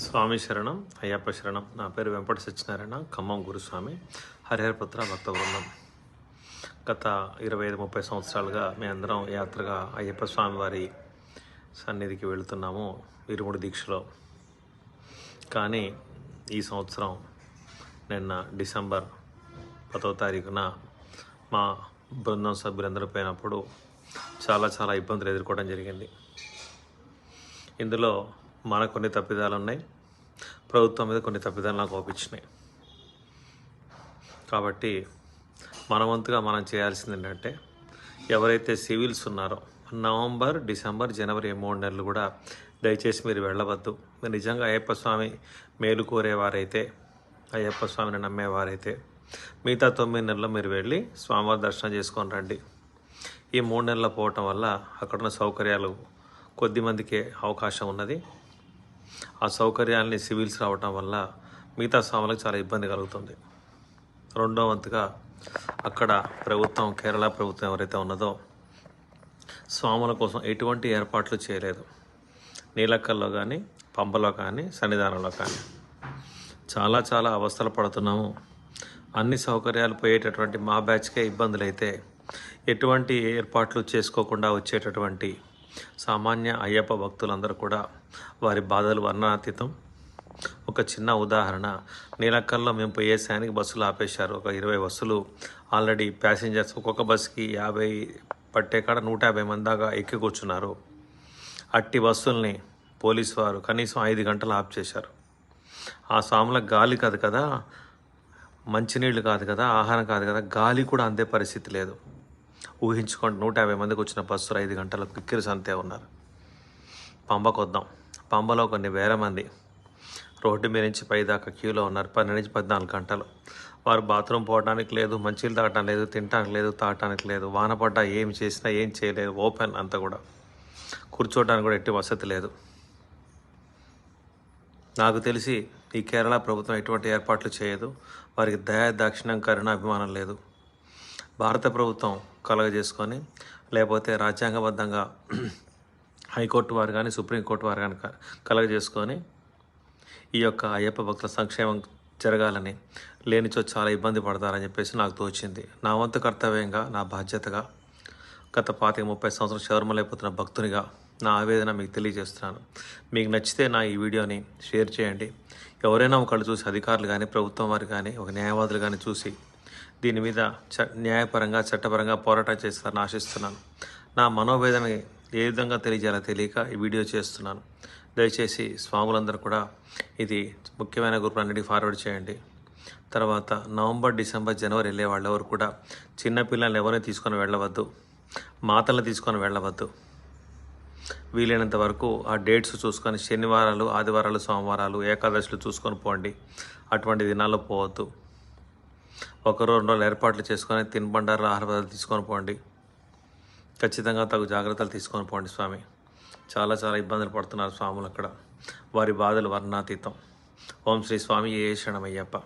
స్వామి శరణం, అయ్యప్ప శరణం. నా పేరు వెంపటి సత్యనారాయణ, ఖమ్మం గురుస్వామి, హరిహరపుత్ర భక్త బృందం. గత 25-30 సంవత్సరాలుగా మీ అందరం యాత్రగా అయ్యప్ప స్వామి వారి సన్నిధికి వెళుతున్నాము ఇరుముడి దీక్షలో. కానీ ఈ సంవత్సరం నిన్న డిసెంబర్ 10వ తారీఖున మా బృందం సభ్యులందరూ పోయినప్పుడు చాలా ఇబ్బందులు ఎదుర్కోవడం జరిగింది. ఇందులో మన కొన్ని తప్పిదాలు ఉన్నాయి, ప్రభుత్వం మీద కొన్ని తప్పిదాలు నాకు ఓపించినాయి. కాబట్టి మన వంతుగా మనం చేయాల్సింది ఏంటంటే, ఎవరైతే సివిల్స్ ఉన్నారో నవంబర్, డిసెంబర్, జనవరి 3 నెలలు కూడా దయచేసి మీరు వెళ్ళవద్దు. మీరు నిజంగా అయ్యప్ప స్వామి మేలు కోరేవారైతే, అయ్యప్ప స్వామిని నమ్మేవారైతే మిగతా 9 నెలల్లో మీరు వెళ్ళి స్వామివారి దర్శనం చేసుకొని రండి. ఈ 3 నెలలు పోవటం వల్ల అక్కడున్న సౌకర్యాలు కొద్దిమందికే అవకాశం ఉన్నది. ఆ సౌకర్యాలని సివిల్స్ రావటం వల్ల మిగతా స్వాములకు చాలా ఇబ్బంది కలుగుతుంది. రెండో వంతుగా అక్కడ ప్రభుత్వం, కేరళ ప్రభుత్వం ఎవరైతే ఉన్నదో స్వాముల కోసం ఎటువంటి ఏర్పాట్లు చేయలేదు. నీలక్కల్లో కానీ, పంపలో కానీ, సన్నిధానంలో కానీ చాలా అవస్థలు పడుతున్నాము. అన్ని సౌకర్యాలు పోయేటటువంటి మా బ్యాచ్కే ఇబ్బందులు అయితే ఎటువంటి ఏర్పాట్లు చేసుకోకుండా వచ్చేటటువంటి సామాన్య అయ్యప్ప భక్తులందరూ కూడా వారి బాధలు వర్ణనాతీతం. ఒక చిన్న ఉదాహరణ, నీలక్కల్లో మేము పోయే సమయానికి బస్సులు ఆపేశారు. ఒక 20 బస్సులు ఆల్రెడీ ప్యాసింజర్స్, ఒక్కొక్క బస్సుకి 50 పట్టే కాడ 150 మంది దాకా ఎక్కి కూర్చున్నారు. అట్టి బస్సుల్ని పోలీసు వారు కనీసం 5 గంటలు ఆఫ్ చేశారు. ఆ స్వాములకు గాలి కాదు కదా, మంచినీళ్ళు కాదు కదా, ఆహారం కాదు కదా, గాలి కూడా అందే పరిస్థితి లేదు. ఊహించుకోండి, 150 మందికి వచ్చిన బస్సులు 5 గంటలకు కిక్కిరిసి అంతే ఉన్నారు. పంబకు వద్దాం. పంబలో కొన్ని వేల మంది రోడ్డు మీద నుంచి పైదాకా క్యూలో ఉన్నారు. 12 నుంచి 14 గంటలు. వారు బాత్రూమ్ పోవడానికి లేదు, మంచిలు తాగటం లేదు, తినటానికి లేదు, తాగటానికి లేదు. వాన పడ్డా ఏం చేసినా ఏం చేయలేదు. ఓపెన్ అంతా కూడా. కూర్చోవడానికి కూడా ఎట్టి వసతి లేదు. నాకు తెలిసి ఈ కేరళ ప్రభుత్వం ఎటువంటి ఏర్పాట్లు చేయదు. వారికి దయా దాక్షిణ్యం, కరుణ, అభిమానం లేదు. భారత ప్రభుత్వం కలగజేసుకొని, లేకపోతే రాజ్యాంగబద్ధంగా హైకోర్టు వారు కానీ, సుప్రీంకోర్టు వారు కానీ కలగజేసుకొని ఈ యొక్క అయ్యప్ప భక్తుల సంక్షేమం జరగాలని, లేనిచో చాలా ఇబ్బంది పడతారని చెప్పేసి నాకు తోచింది. నా వంతు కర్తవ్యంగా, నా బాధ్యతగా గత 25-30 సంవత్సరాలు శబరిమలైపోతున్న భక్తునిగా నా ఆవేదన మీకు తెలియజేస్తున్నాను. మీకు నచ్చితే నా ఈ వీడియోని షేర్ చేయండి. ఎవరైనా ఒకళ్ళు చూసి, అధికారులు కానీ, ప్రభుత్వం వారు కానీ, ఒక న్యాయవాదులు కానీ చూసి దీని మీద న్యాయపరంగా, చట్టపరంగా పోరాటం చేస్తారని ఆశిస్తున్నాను. నా మనోవేదనని ఏ విధంగా తెలియజేయాలో తెలియక ఈ వీడియో చేస్తున్నాను. దయచేసి స్వాములందరూ కూడా ఇది ముఖ్యమైన గ్రూపులన్నిటికీ ఫార్వర్డ్ చేయండి. తర్వాత నవంబర్, డిసెంబర్, జనవరి వెళ్ళే వాళ్ళు ఎవరు కూడా చిన్నపిల్లల్ని ఎవరిని తీసుకొని వెళ్ళవద్దు, మాతలను తీసుకొని వెళ్ళవద్దు. వీలైనంత వరకు ఆ డేట్స్ చూసుకొని శనివారాలు, ఆదివారాలు, సోమవారాలు, ఏకాదశులు చూసుకొని పోండి. అటువంటి దినాల్లో పోవద్దు. 1-2 రోజులు ఏర్పాట్లు చేసుకొని తినబండారు, ఆహార పదార్థాలు తీసుకొని పోండి. ఖచ్చితంగా తగు జాగ్రత్తలు తీసుకొని పోండి. స్వామి చాలా ఇబ్బందులు పడుతున్నారు స్వాములు అక్కడ. వారి బాధలు వర్ణాతీతం. ఓం శ్రీ స్వామి ఏ శరణమయ్యప్ప.